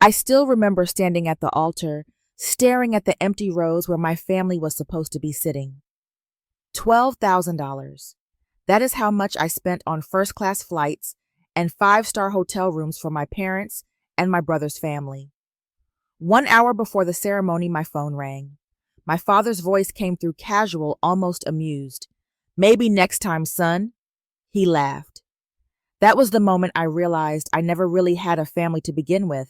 I still remember standing at the altar, staring at the empty rows where my family was supposed to be sitting. $12,000. That is how much I spent on first-class flights and five-star hotel rooms for my parents and my brother's family. 1 hour before the ceremony, my phone rang. My father's voice came through casual, almost amused. "Maybe next time, son." He laughed. That was the moment I realized I never really had a family to begin with.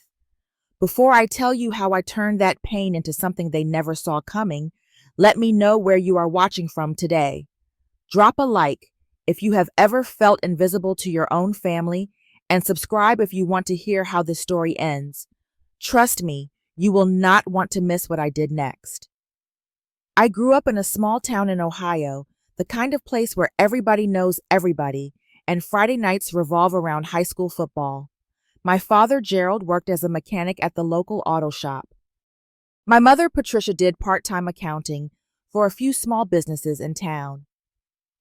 Before I tell you how I turned that pain into something they never saw coming, let me know where you are watching from today. Drop a like if you have ever felt invisible to your own family, and subscribe if you want to hear how this story ends. Trust me, you will not want to miss what I did next. I grew up in a small town in Ohio, the kind of place where everybody knows everybody, and Friday nights revolve around high school football. My father, Gerald, worked as a mechanic at the local auto shop. My mother, Patricia, did part-time accounting for a few small businesses in town.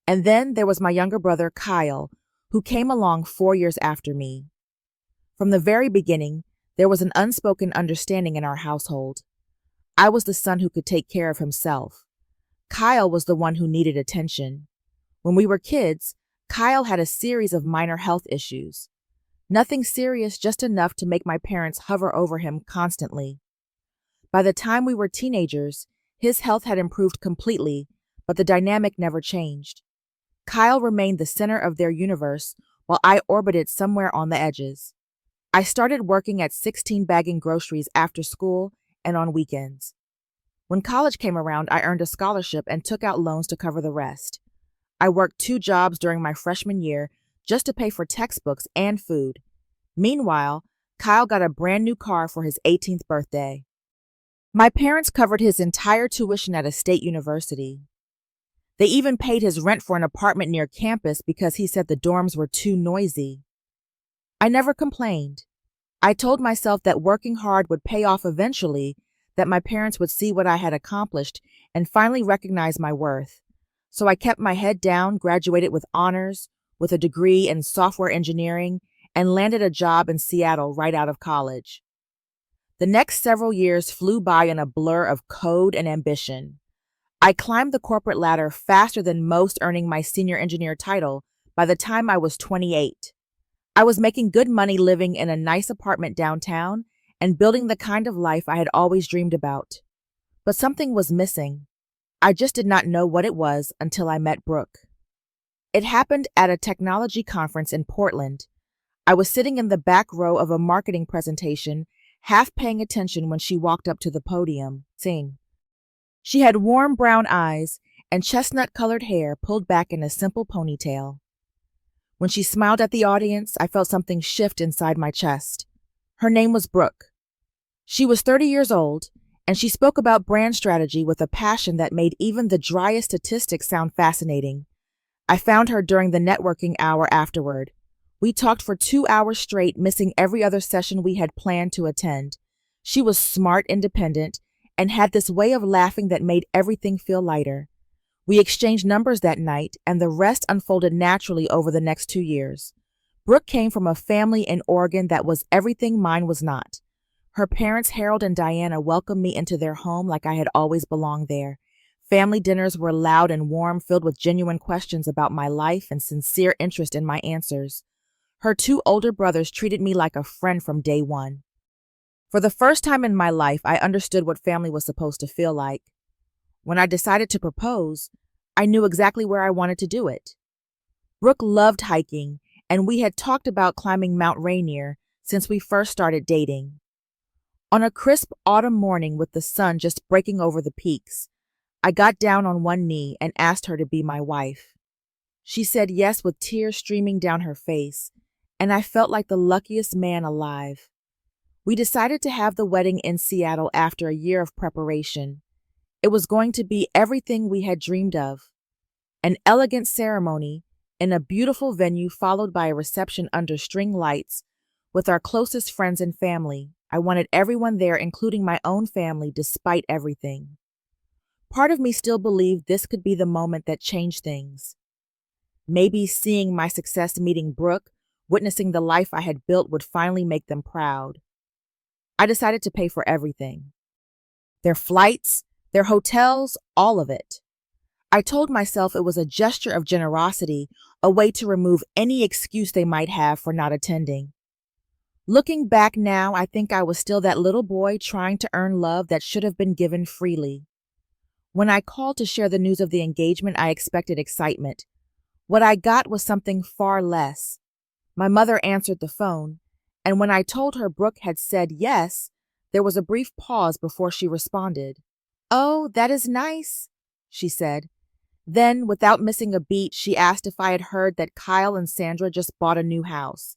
And then there was my younger brother, Kyle, who came along 4 years after me. From the very beginning, there was an unspoken understanding in our household. I was the son who could take care of himself. Kyle was the one who needed attention. When we were kids, Kyle had a series of minor health issues. Nothing serious, just enough to make my parents hover over him constantly. By the time we were teenagers, his health had improved completely, but the dynamic never changed. Kyle remained the center of their universe while I orbited somewhere on the edges. I started working at 16 bagging groceries after school and on weekends. When college came around, I earned a scholarship and took out loans to cover the rest. I worked 2 jobs during my freshman year just to pay for textbooks and food. Meanwhile, Kyle got a brand new car for his 18th birthday. My parents covered his entire tuition at a state university. They even paid his rent for an apartment near campus because he said the dorms were too noisy. I never complained. I told myself that working hard would pay off eventually, that my parents would see what I had accomplished and finally recognize my worth. So I kept my head down, graduated with honors, with a degree in software engineering, and landed a job in Seattle right out of college. The next several years flew by in a blur of code and ambition. I climbed the corporate ladder faster than most, earning my senior engineer title by the time I was 28. I was making good money, living in a nice apartment downtown, and building the kind of life I had always dreamed about. But something was missing. I just did not know what it was until I met Brooke. It happened at a technology conference in Portland. I was sitting in the back row of a marketing presentation, half paying attention when she walked up to the podium, sing. She had warm brown eyes and chestnut-colored hair pulled back in a simple ponytail. When she smiled at the audience, I felt something shift inside my chest. Her name was Brooke. She was 30 years old, and she spoke about brand strategy with a passion that made even the driest statistics sound fascinating. I found her during the networking hour afterward. We talked for 2 hours straight, missing every other session we had planned to attend. She was smart, independent, and had this way of laughing that made everything feel lighter. We exchanged numbers that night, and the rest unfolded naturally over the next 2 years. Brooke came from a family in Oregon that was everything mine was not. Her parents, Harold and Diana, welcomed me into their home like I had always belonged there. Family dinners were loud and warm, filled with genuine questions about my life and sincere interest in my answers. Her 2 older brothers treated me like a friend from day one. For the first time in my life, I understood what family was supposed to feel like. When I decided to propose, I knew exactly where I wanted to do it. Brooke loved hiking, and we had talked about climbing Mount Rainier since we first started dating. On a crisp autumn morning with the sun just breaking over the peaks, I got down on one knee and asked her to be my wife. She said yes with tears streaming down her face, and I felt like the luckiest man alive. We decided to have the wedding in Seattle after a year of preparation. It was going to be everything we had dreamed of. An elegant ceremony in a beautiful venue, followed by a reception under string lights with our closest friends and family. I wanted everyone there, including my own family, despite everything. Part of me still believed this could be the moment that changed things. Maybe seeing my success, meeting Brooke, witnessing the life I had built would finally make them proud. I decided to pay for everything. Their flights, their hotels, all of it. I told myself it was a gesture of generosity, a way to remove any excuse they might have for not attending. Looking back now, I think I was still that little boy trying to earn love that should have been given freely. When I called to share the news of the engagement, I expected excitement. What I got was something far less. My mother answered the phone, and when I told her Brooke had said yes, there was a brief pause before she responded. "Oh, that is nice," she said. Then, without missing a beat, she asked if I had heard that Kyle and Sandra just bought a new house.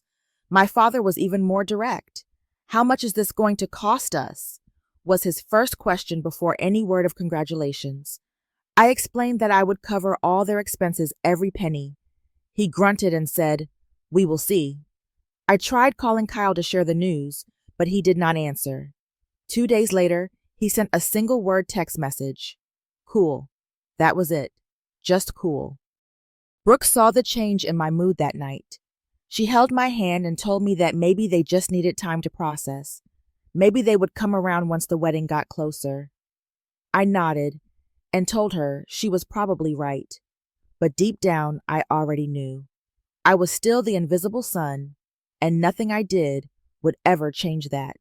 My father was even more direct. "How much is this going to cost us?" was his first question before any word of congratulations. I explained that I would cover all their expenses, every penny. He grunted and said, "We will see." I tried calling Kyle to share the news, but he did not answer. 2 days later, he sent a single-word text message. Cool. That was it. Just cool. Brooke saw the change in my mood that night. She held my hand and told me that maybe they just needed time to process. Maybe they would come around once the wedding got closer. I nodded and told her she was probably right. But deep down, I already knew. I was still the invisible son, and nothing I did would ever change that.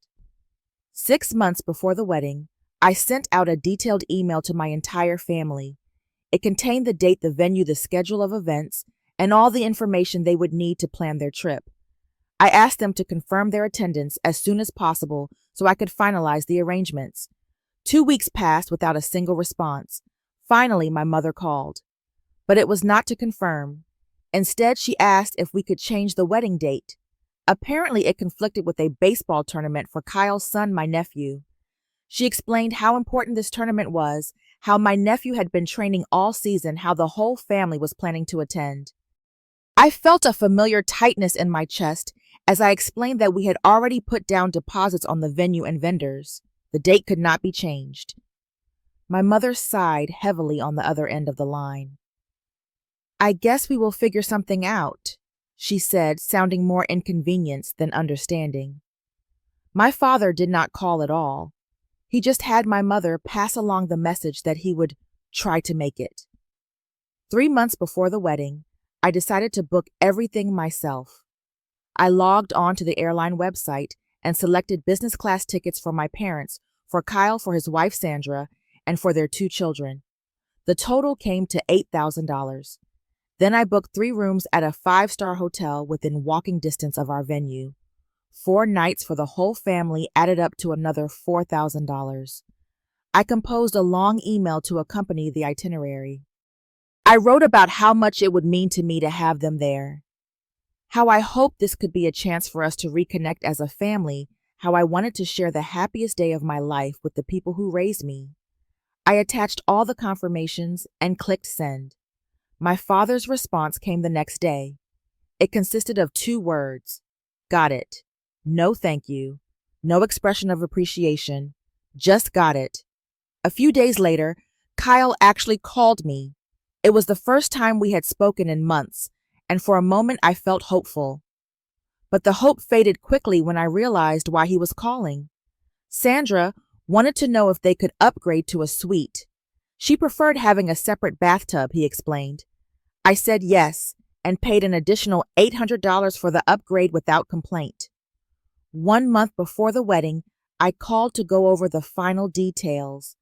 6 months before the wedding, I sent out a detailed email to my entire family. It contained the date, the venue, the schedule of events, and all the information they would need to plan their trip. I asked them to confirm their attendance as soon as possible so I could finalize the arrangements. 2 weeks passed without a single response. Finally, my mother called. But it was not to confirm. Instead, she asked if we could change the wedding date. Apparently, it conflicted with a baseball tournament for Kyle's son, my nephew. She explained how important this tournament was, how my nephew had been training all season, how the whole family was planning to attend. I felt a familiar tightness in my chest as I explained that we had already put down deposits on the venue and vendors. The date could not be changed. My mother sighed heavily on the other end of the line. "I guess we will figure something out," she said, sounding more inconvenienced than understanding. My father did not call at all. He just had my mother pass along the message that he would try to make it. 3 months before the wedding, I decided to book everything myself. I logged on to the airline website and selected business class tickets for my parents, for Kyle, for his wife Sandra, and for their 2 children. The total came to $8,000. Then I booked 3 rooms at a 5-star hotel within walking distance of our venue. 4 nights for the whole family added up to another $4,000. I composed a long email to accompany the itinerary. I wrote about how much it would mean to me to have them there, how I hoped this could be a chance for us to reconnect as a family, how I wanted to share the happiest day of my life with the people who raised me. I attached all the confirmations and clicked send. My father's response came the next day. It consisted of 2 words. Got it. No thank you. No expression of appreciation. Just got it. A few days later, Kyle actually called me. It was the first time we had spoken in months, and for a moment I felt hopeful. But the hope faded quickly when I realized why he was calling. Sandra wanted to know if they could upgrade to a suite. She preferred having a separate bathtub, he explained. I said yes, and paid an additional $800 for the upgrade without complaint. 1 month before the wedding, I called to go over the final details.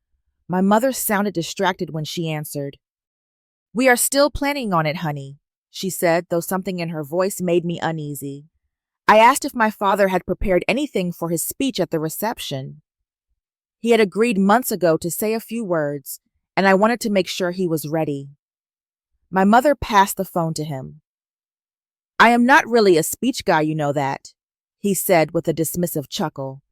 My mother sounded distracted when she answered. "We are still planning on it, honey," she said, though something in her voice made me uneasy. I asked if my father had prepared anything for his speech at the reception. He had agreed months ago to say a few words, and I wanted to make sure he was ready. My mother passed the phone to him. "I am not really a speech guy, you know that," he said with a dismissive chuckle.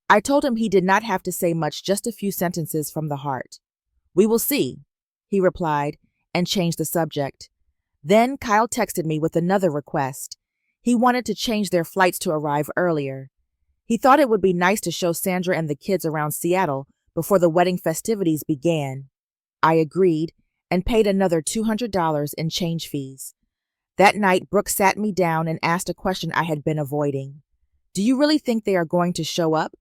I told him he did not have to say much, just a few sentences from the heart. "We will see," he replied, and changed the subject. Then Kyle texted me with another request. He wanted to change their flights to arrive earlier. He thought it would be nice to show Sandra and the kids around Seattle before the wedding festivities began. I agreed and paid another $200 in change fees. That night, Brooke sat me down and asked a question I had been avoiding. "Do you really think they are going to show up?"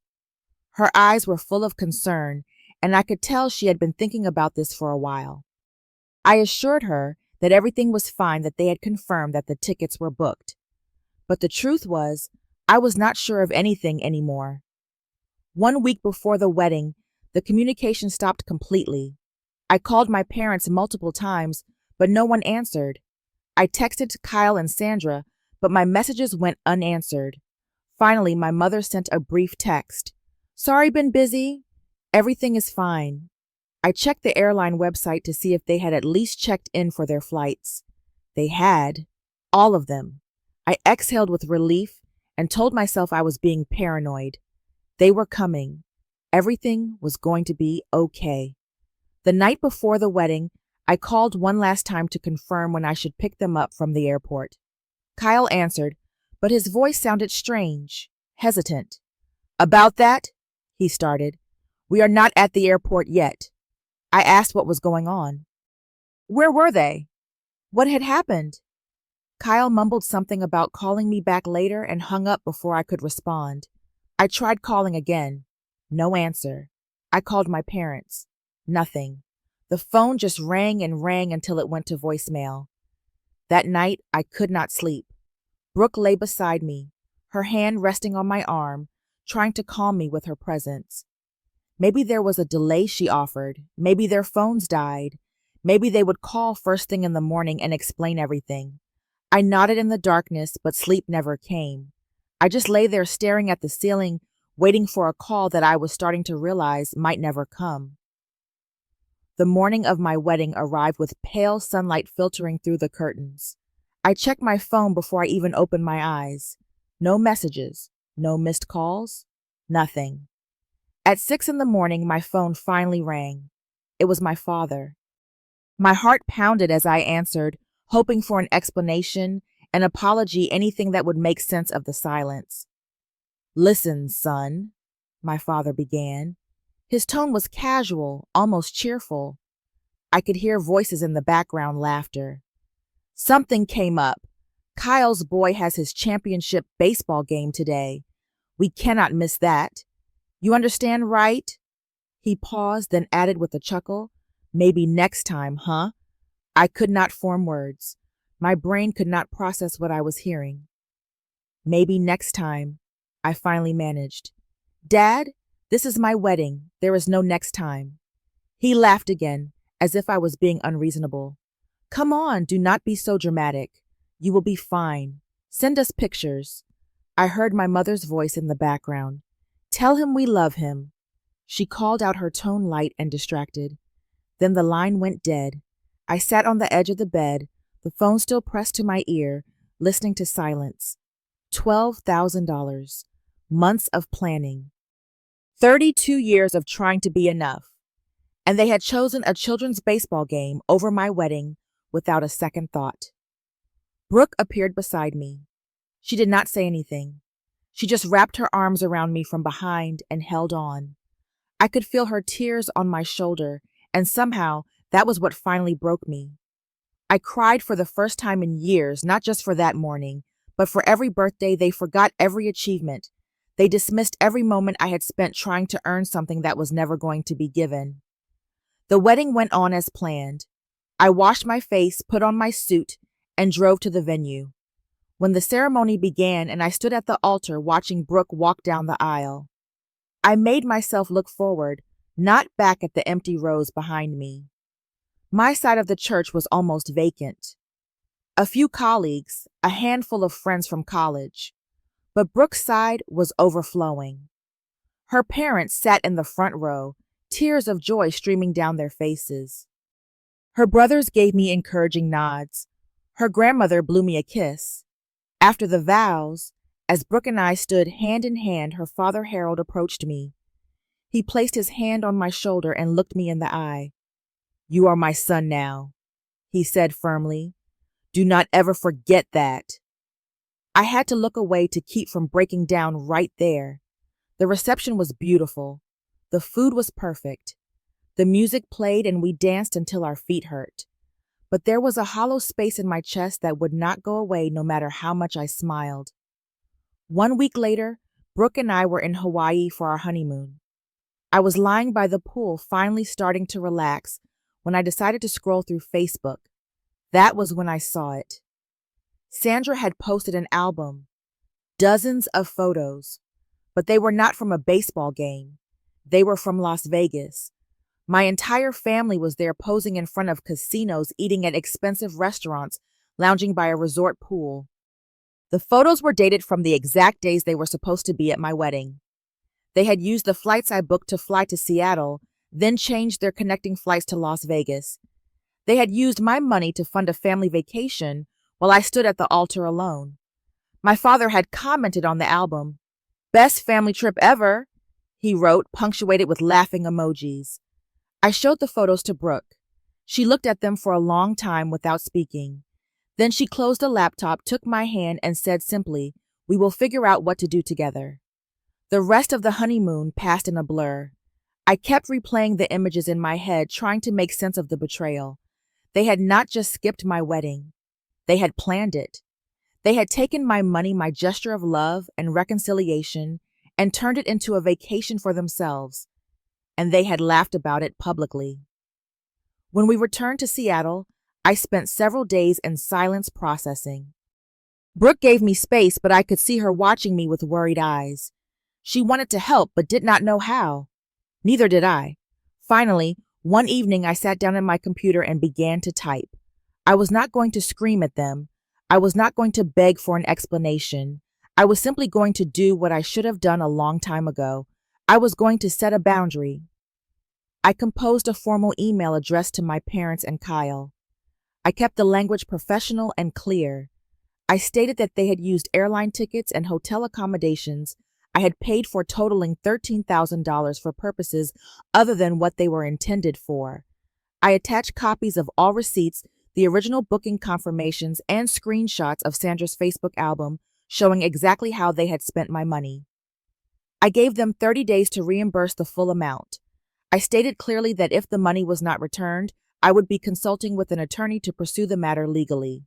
Her eyes were full of concern, and I could tell she had been thinking about this for a while. I assured her that everything was fine, that they had confirmed that the tickets were booked. But the truth was, I was not sure of anything anymore. 1 week before the wedding, the communication stopped completely. I called my parents multiple times, but no one answered. I texted Kyle and Sandra, but my messages went unanswered. Finally, my mother sent a brief text. "Sorry, been busy. Everything is fine." I checked the airline website to see if they had at least checked in for their flights. They had. All of them. I exhaled with relief and told myself I was being paranoid. They were coming. Everything was going to be okay. The night before the wedding, I called one last time to confirm when I should pick them up from the airport. Kyle answered, but his voice sounded strange, hesitant. "About that?" he started. "We are not at the airport yet." I asked what was going on. Where were they? What had happened? Kyle mumbled something about calling me back later and hung up before I could respond. I tried calling again. No answer. I called my parents. Nothing. The phone just rang and rang until it went to voicemail. That night, I could not sleep. Brooke lay beside me, her hand resting on my arm, trying to calm me with her presence. Maybe there was a delay, she offered. Maybe their phones died. Maybe they would call first thing in the morning and explain everything. I nodded in the darkness, but sleep never came. I just lay there staring at the ceiling, waiting for a call that I was starting to realize might never come. The morning of my wedding arrived with pale sunlight filtering through the curtains. I checked my phone before I even opened my eyes. No messages, no missed calls, nothing. At 6 in the morning, my phone finally rang. It was my father. My heart pounded as I answered, hoping for an explanation, an apology, anything that would make sense of the silence. "Listen, son," my father began. His tone was casual, almost cheerful. I could hear voices in the background, laughter. "Something came up. Kyle's boy has his championship baseball game today. We cannot miss that. You understand, right?" He paused, then added with a chuckle, "Maybe next time, huh?" I could not form words. My brain could not process what I was hearing. "Maybe next time," I finally managed. "Dad, this is my wedding. There is no next time." He laughed again, as if I was being unreasonable. "Come on, do not be so dramatic. You will be fine. Send us pictures." I heard my mother's voice in the background. "Tell him we love him." She called out, her tone light and distracted. Then the line went dead. I sat on the edge of the bed, the phone still pressed to my ear, listening to silence. $12,000. Months of planning. 32 years of trying to be enough. And they had chosen a children's baseball game over my wedding without a second thought. Brooke appeared beside me. She did not say anything. She just wrapped her arms around me from behind and held on. I could feel her tears on my shoulder, and somehow that was what finally broke me. I cried for the first time in years, not just for that morning, but for every birthday. They forgot every achievement. They dismissed every moment I had spent trying to earn something that was never going to be given. The wedding went on as planned. I washed my face, put on my suit, and drove to the venue. When the ceremony began and I stood at the altar watching Brooke walk down the aisle, I made myself look forward, not back at the empty rows behind me. My side of the church was almost vacant. A few colleagues, a handful of friends from college, but Brooke's side was overflowing. Her parents sat in the front row, tears of joy streaming down their faces. Her brothers gave me encouraging nods. Her grandmother blew me a kiss. After the vows, as Brooke and I stood hand in hand, her father Harold approached me. He placed his hand on my shoulder and looked me in the eye. "You are my son now," he said firmly. "Do not ever forget that." I had to look away to keep from breaking down right there. The reception was beautiful. The food was perfect. The music played and we danced until our feet hurt. But there was a hollow space in my chest that would not go away no matter how much I smiled. 1 week later, Brooke and I were in Hawaii for our honeymoon. I was lying by the pool, finally starting to relax, when I decided to scroll through Facebook. That was when I saw it. Sandra had posted an album, dozens of photos, but they were not from a baseball game. They were from Las Vegas. My entire family was there, posing in front of casinos, eating at expensive restaurants, lounging by a resort pool. The photos were dated from the exact days they were supposed to be at my wedding. They had used the flights I booked to fly to Seattle, then changed their connecting flights to Las Vegas. They had used my money to fund a family vacation while I stood at the altar alone. My father had commented on the album. "Best family trip ever," he wrote, punctuated with laughing emojis. I showed the photos to Brooke. She looked at them for a long time without speaking. Then she closed the laptop, took my hand, and said simply, "We will figure out what to do together." The rest of the honeymoon passed in a blur. I kept replaying the images in my head, trying to make sense of the betrayal. They had not just skipped my wedding. They had planned it. They had taken my money, my gesture of love and reconciliation, and turned it into a vacation for themselves. And they had laughed about it publicly. When we returned to Seattle, I spent several days in silence processing. Brooke gave me space, but I could see her watching me with worried eyes. She wanted to help, but did not know how. Neither did I. Finally, one evening I sat down at my computer and began to type. I was not going to scream at them. I was not going to beg for an explanation. I was simply going to do what I should have done a long time ago. I was going to set a boundary. I composed a formal email addressed to my parents and Kyle. I kept the language professional and clear. I stated that they had used airline tickets and hotel accommodations I had paid for, totaling $13,000, for purposes other than what they were intended for. I attached copies of all receipts, the original booking confirmations, and screenshots of Sandra's Facebook album showing exactly how they had spent my money. I gave them 30 days to reimburse the full amount. I stated clearly that if the money was not returned, I would be consulting with an attorney to pursue the matter legally.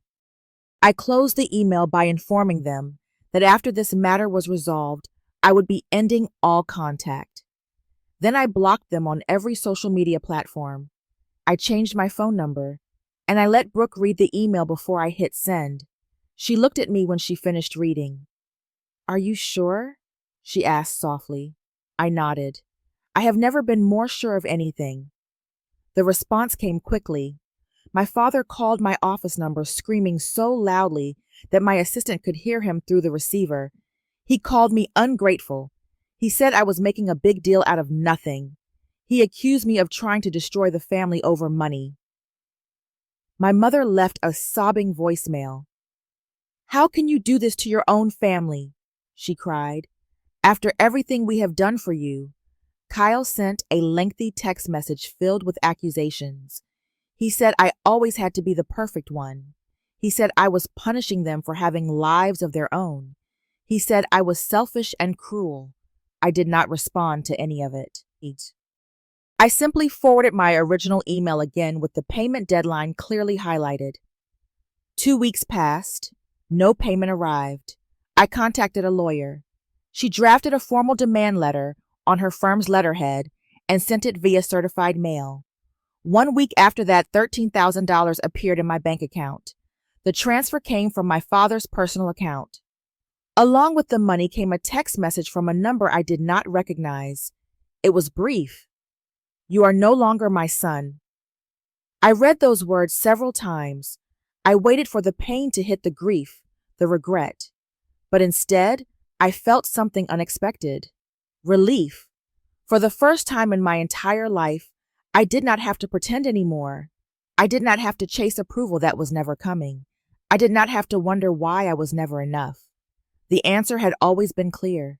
I closed the email by informing them that after this matter was resolved, I would be ending all contact. Then I blocked them on every social media platform. I changed my phone number, and I let Brooke read the email before I hit send. She looked at me when she finished reading. "Are you sure?" she asked softly. I nodded. "I have never been more sure of anything." The response came quickly. My father called my office number, screaming so loudly that my assistant could hear him through the receiver. He called me ungrateful. He said I was making a big deal out of nothing. He accused me of trying to destroy the family over money. My mother left a sobbing voicemail. "How can you do this to your own family?" she cried. "After everything we have done for you." Kyle sent a lengthy text message filled with accusations. He said I always had to be the perfect one. He said I was punishing them for having lives of their own. He said I was selfish and cruel. I did not respond to any of it. I simply forwarded my original email again with the payment deadline clearly highlighted. 2 weeks passed. No payment arrived. I contacted a lawyer. She drafted a formal demand letter on her firm's letterhead and sent it via certified mail. 1 week after that, $13,000 appeared in my bank account. The transfer came from my father's personal account. Along with the money came a text message from a number I did not recognize. It was brief. "You are no longer my son." I read those words several times. I waited for the pain to hit the grief, the regret. But instead, I felt something unexpected. Relief. For the first time in my entire life, I did not have to pretend anymore. I did not have to chase approval that was never coming. I did not have to wonder why I was never enough. The answer had always been clear.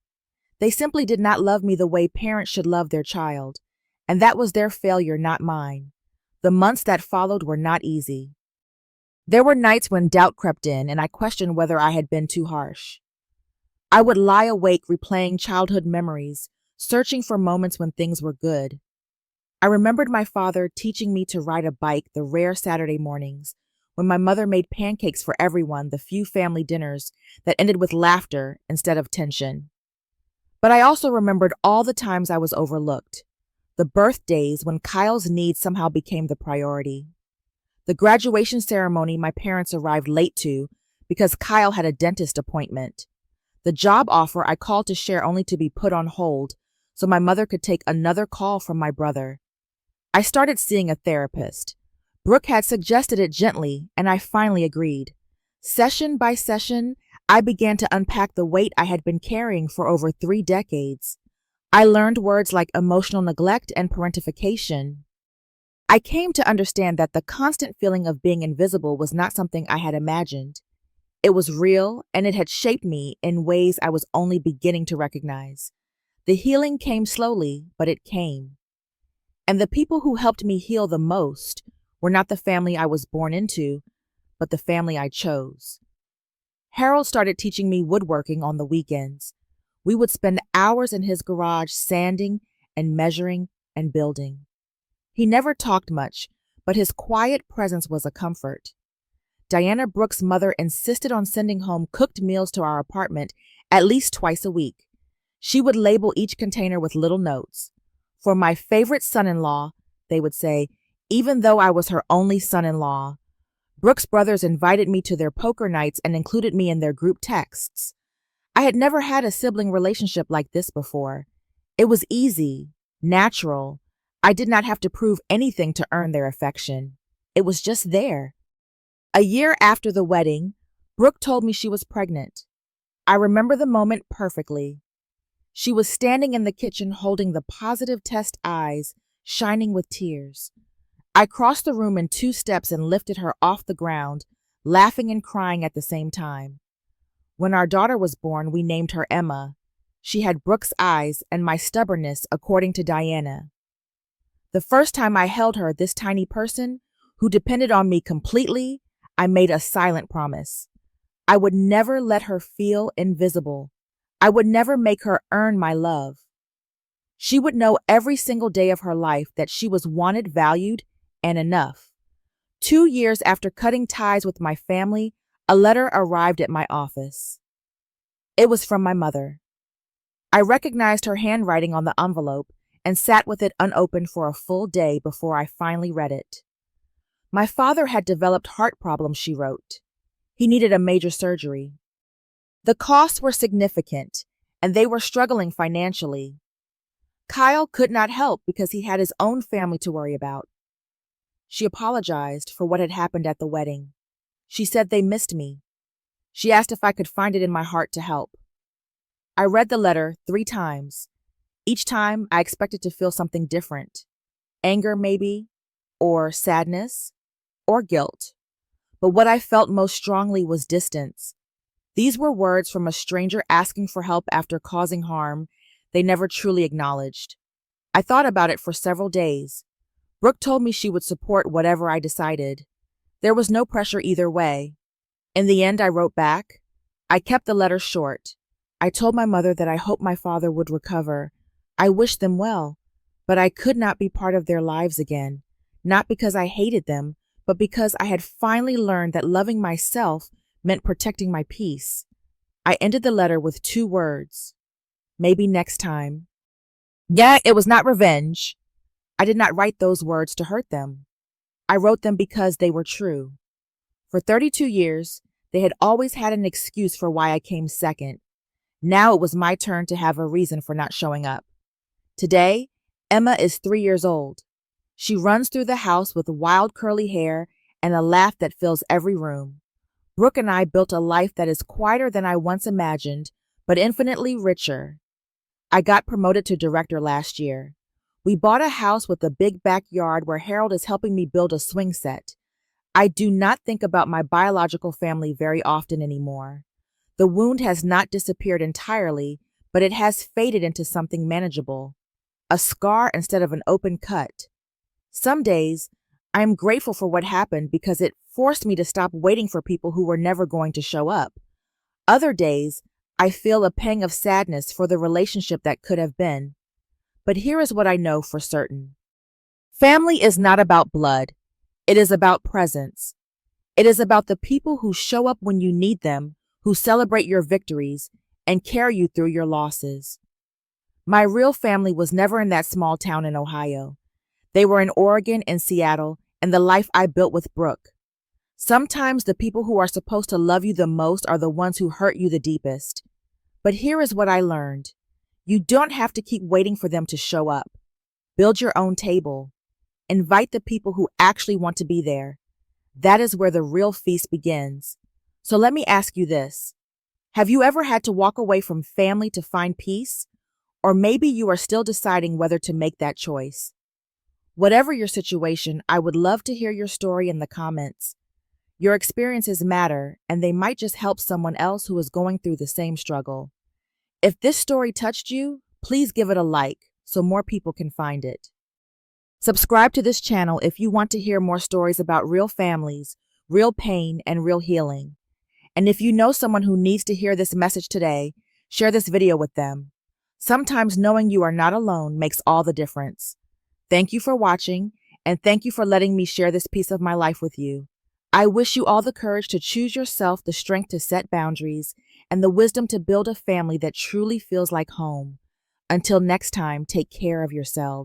They simply did not love me the way parents should love their child, and that was their failure, not mine. The months that followed were not easy. There were nights when doubt crept in, and I questioned whether I had been too harsh. I would lie awake replaying childhood memories, searching for moments when things were good. I remembered my father teaching me to ride a bike the rare Saturday mornings, when my mother made pancakes for everyone, the few family dinners that ended with laughter instead of tension. But I also remembered all the times I was overlooked. The birthdays when Kyle's needs somehow became the priority. The graduation ceremony my parents arrived late to because Kyle had a dentist appointment. The job offer I called to share only to be put on hold so my mother could take another call from my brother. I started seeing a therapist. Brooke had suggested it gently, and I finally agreed. Session by session, I began to unpack the weight I had been carrying for over 3 decades. I learned words like emotional neglect and parentification. I came to understand that the constant feeling of being invisible was not something I had imagined. It was real, and it had shaped me in ways I was only beginning to recognize. The healing came slowly, but it came. And the people who helped me heal the most were not the family I was born into, but the family I chose. Harold started teaching me woodworking on the weekends. We would spend hours in his garage sanding and measuring and building. He never talked much, but his quiet presence was a comfort. Diana Brooks' mother insisted on sending home cooked meals to our apartment at least twice a week. She would label each container with little notes. For my favorite son-in-law, they would say, even though I was her only son-in-law. Brooks' brothers invited me to their poker nights and included me in their group texts. I had never had a sibling relationship like this before. It was easy, natural. I did not have to prove anything to earn their affection. It was just there. A year after the wedding, Brooke told me she was pregnant. I remember the moment perfectly. She was standing in the kitchen holding the positive test eyes, shining with tears. I crossed the room in 2 steps and lifted her off the ground, laughing and crying at the same time. When our daughter was born, we named her Emma. She had Brooke's eyes and my stubbornness, according to Diana. The first time I held her, this tiny person, who depended on me completely, I made a silent promise. I would never let her feel invisible. I would never make her earn my love. She would know every single day of her life that she was wanted, valued, and enough. 2 years after cutting ties with my family, a letter arrived at my office. It was from my mother. I recognized her handwriting on the envelope and sat with it unopened for a full day before I finally read it. My father had developed heart problems, she wrote. He needed a major surgery. The costs were significant, and they were struggling financially. Kyle could not help because he had his own family to worry about. She apologized for what had happened at the wedding. She said they missed me. She asked if I could find it in my heart to help. I read the letter 3 times. Each time I expected to feel something different. Anger, maybe, or sadness, or guilt. But what I felt most strongly was distance. These were words from a stranger asking for help after causing harm they never truly acknowledged. I thought about it for several days. Brooke told me she would support whatever I decided. There was no pressure either way. In the end, I wrote back. I kept the letter short. I told my mother that I hoped my father would recover. I wished them well, but I could not be part of their lives again, not because I hated them, but because I had finally learned that loving myself meant protecting my peace. I ended the letter with 2 words. Maybe next time. Yeah, it was not revenge. I did not write those words to hurt them. I wrote them because they were true. For 32 years, they had always had an excuse for why I came second. Now it was my turn to have a reason for not showing up. Today, Emma is 3 years old. She runs through the house with wild curly hair and a laugh that fills every room. Brooke and I built a life that is quieter than I once imagined, but infinitely richer. I got promoted to director last year. We bought a house with a big backyard where Harold is helping me build a swing set. I do not think about my biological family very often anymore. The wound has not disappeared entirely, but it has faded into something manageable. A scar instead of an open cut. Some days, I am grateful for what happened because it forced me to stop waiting for people who were never going to show up. Other days, I feel a pang of sadness for the relationship that could have been. But here is what I know for certain. Family is not about blood. It is about presence. It is about the people who show up when you need them, who celebrate your victories, and carry you through your losses. My real family was never in that small town in Ohio. They were in Oregon and Seattle, and the life I built with Brooke. Sometimes the people who are supposed to love you the most are the ones who hurt you the deepest. But here is what I learned. You don't have to keep waiting for them to show up. Build your own table. Invite the people who actually want to be there. That is where the real feast begins. So let me ask you this. Have you ever had to walk away from family to find peace? Or maybe you are still deciding whether to make that choice. Whatever your situation, I would love to hear your story in the comments. Your experiences matter, and they might just help someone else who is going through the same struggle. If this story touched you, please give it a like so more people can find it. Subscribe to this channel if you want to hear more stories about real families, real pain, and real healing. And if you know someone who needs to hear this message today, share this video with them. Sometimes knowing you are not alone makes all the difference. Thank you for watching, and thank you for letting me share this piece of my life with you. I wish you all the courage to choose yourself, the strength to set boundaries, and the wisdom to build a family that truly feels like home. Until next time, take care of yourselves.